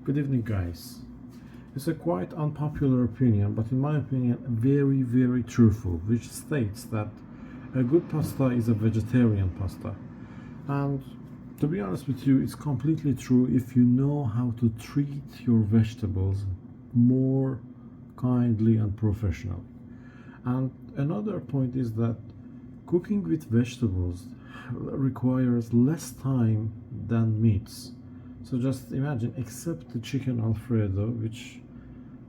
Good evening, guys. It's a quite unpopular opinion, but in my opinion, very truthful, which states that a good pasta is a vegetarian pasta. And to be honest with you, it's completely true if you know how to treat your vegetables more kindly and professionally. And another point is that cooking with vegetables requires less time than meats. So just imagine, except the chicken Alfredo, which,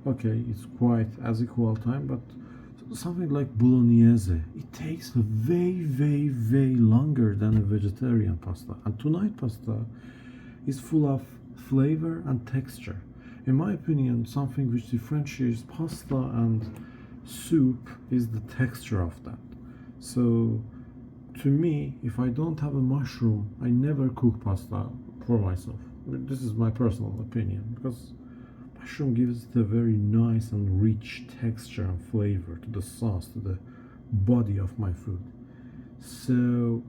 okay, it's quite as equal time, but something like bolognese, it takes way longer than a vegetarian pasta. And tonight pasta is full of flavor and texture. In my opinion, something which differentiates pasta and soup is the texture of that. So to me, if I don't have a mushroom, I never cook pasta for myself. This is my personal opinion, because mushroom gives it a very nice and rich texture and flavor to the sauce, to the body of my food. So,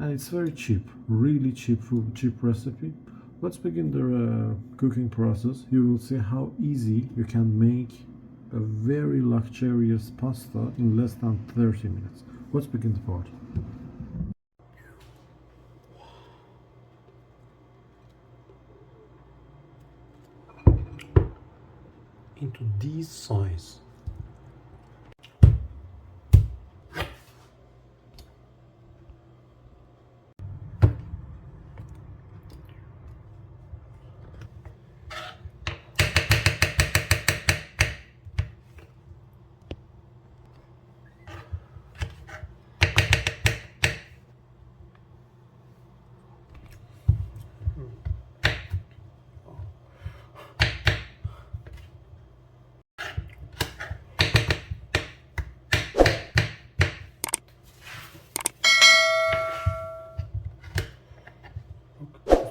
and it's very cheap, really cheap food, cheap recipe. Let's begin the cooking process. You will see how easy you can make a very luxurious pasta in less than 30 minutes. Let's begin the part. Into this size.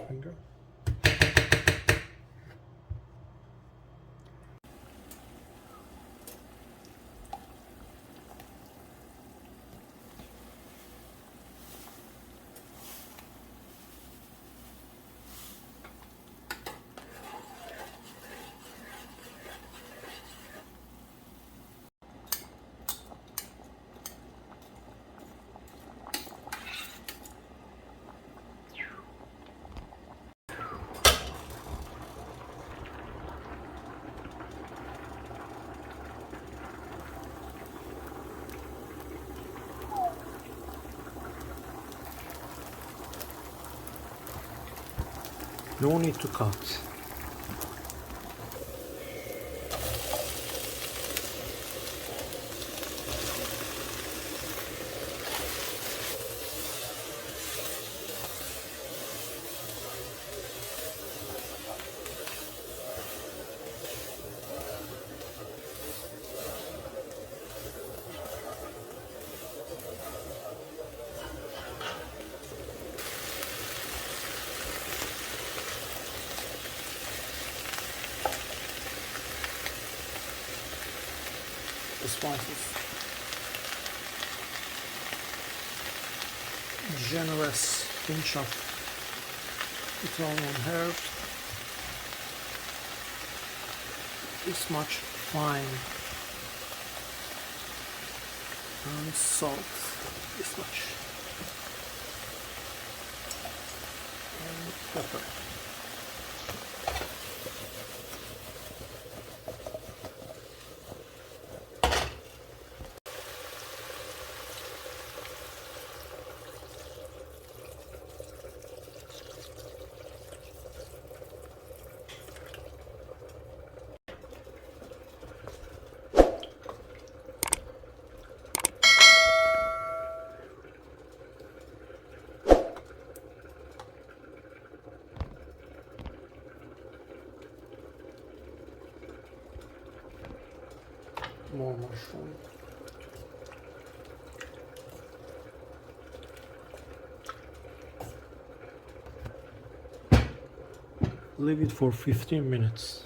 Finger. No need to cut. The spices, generous pinch of Italian herb, this much thyme, and salt, this much, and pepper. More mushroom. Leave it for 15 minutes.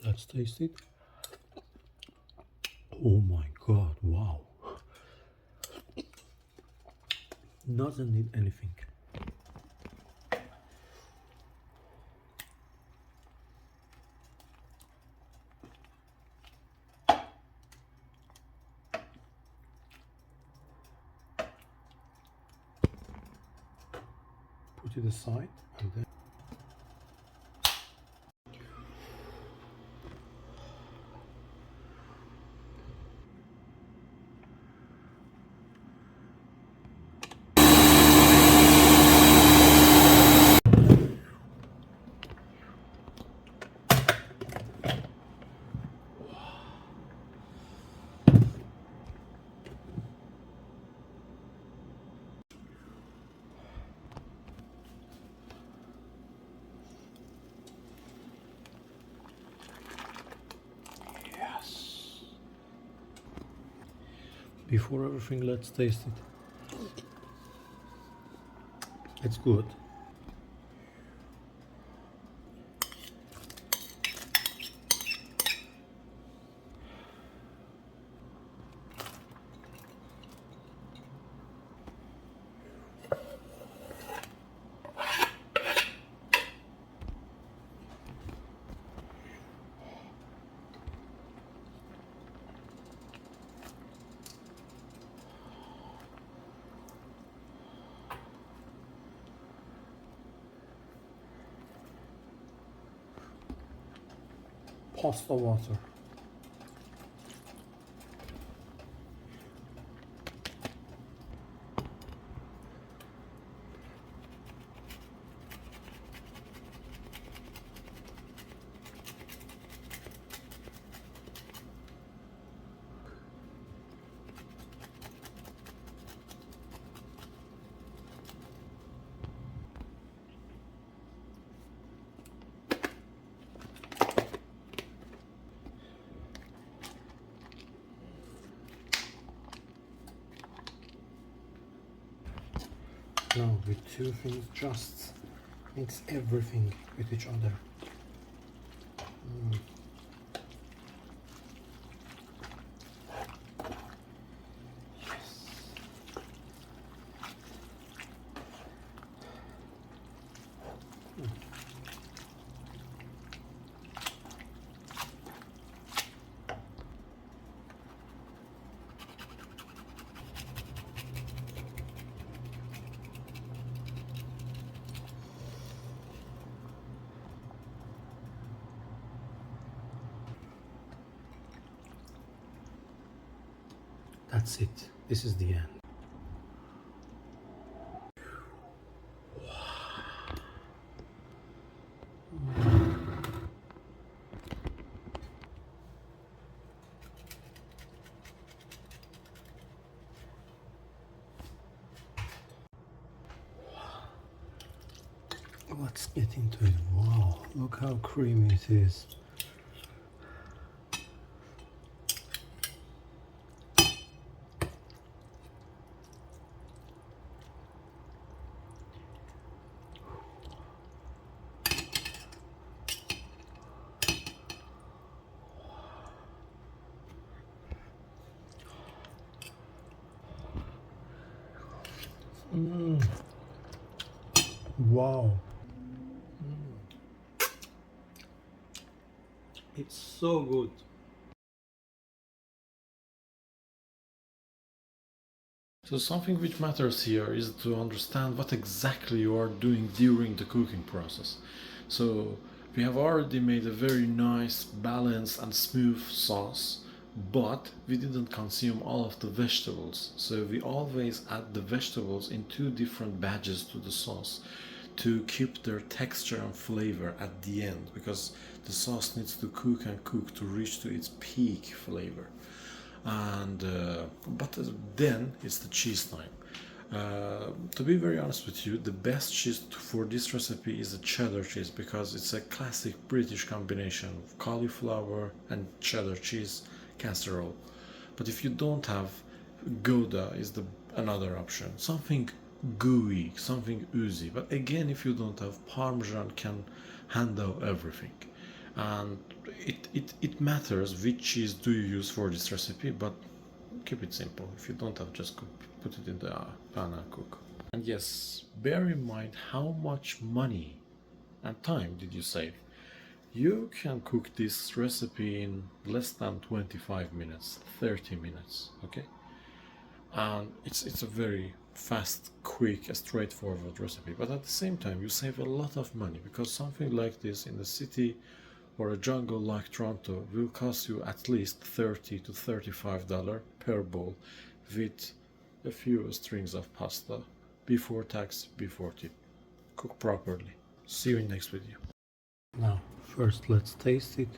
Let's taste it. Oh my god, wow. Doesn't need anything. Put it aside and then before everything, let's taste it. It's good. Pasta water. Now with two things, just mix everything with each other. Yes. That's it. This is the end. Let's get into it. Wow, look how creamy it is. Wow. It's so good. So something which matters here is to understand what exactly you are doing during the cooking process. So we have already made a very nice, balanced and smooth sauce, but we didn't consume all of the vegetables. So we always add the vegetables in two different batches to the sauce to keep their texture and flavor at the end, because the sauce needs to cook and cook to reach to its peak flavor. And but then it's the cheese time. To be very honest with you, the best cheese for this recipe is a cheddar cheese, because it's a classic British combination of cauliflower and cheddar cheese casserole. But if you don't have, Gouda is the another option, something gooey, something oozy. But again, if you don't have, Parmesan can handle everything. And it matters which cheese do you use for this recipe, but keep it simple. If you don't have, just put it in the pan and cook. And yes, bear in mind how much money and time did you save. You can cook this recipe in less than 25 minutes, 30 minutes, okay? And it's a very fast, quick, straightforward recipe, but at the same time you save a lot of money, because something like this in the city or a jungle like Toronto will cost you at least $30 to $35 per bowl, with a few strings of pasta, before tax, before tip. Cook properly. See you in next video. Now, first let's taste it.